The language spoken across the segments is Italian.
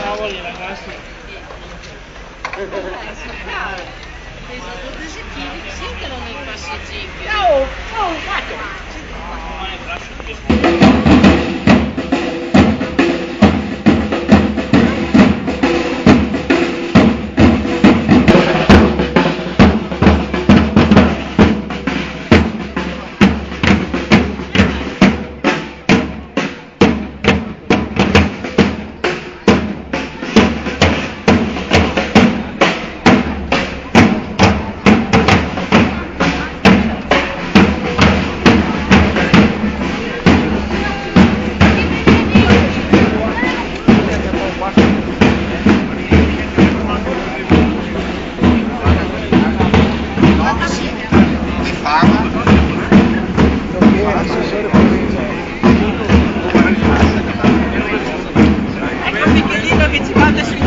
Cavoli ragazzi. Sentono nei passeggeri. Ecco Michelino che ci manda sui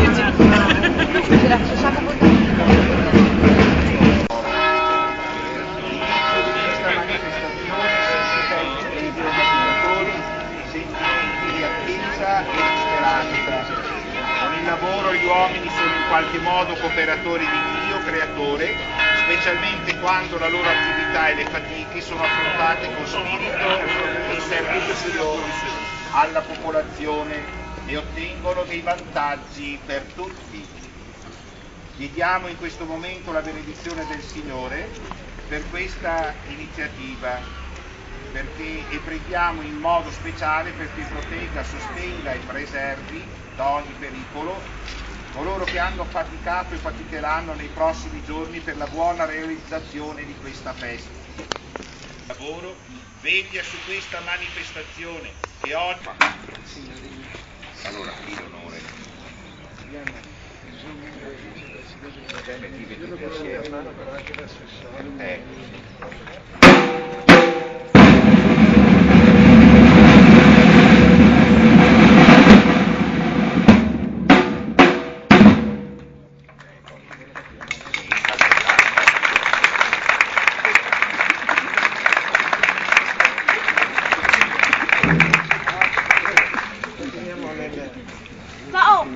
Con il lavoro gli uomini sono in qualche modo cooperatori di Dio, creatore, specialmente quando la loro attività e le fatiche sono affrontate con spirito di servizio alla popolazione e ottengono dei vantaggi per tutti. Chiediamo in questo momento la benedizione del Signore per questa iniziativa e preghiamo in modo speciale perché protegga, sostenga e preservi da ogni pericolo coloro che hanno faticato e faticheranno nei prossimi giorni per la buona realizzazione di questa festa. Lavoro, veglia su questa manifestazione che oggi... Allora, qui l'onore. Ciao!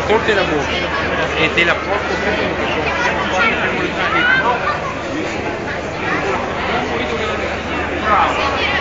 Torti la bocca e te la porto Bravo.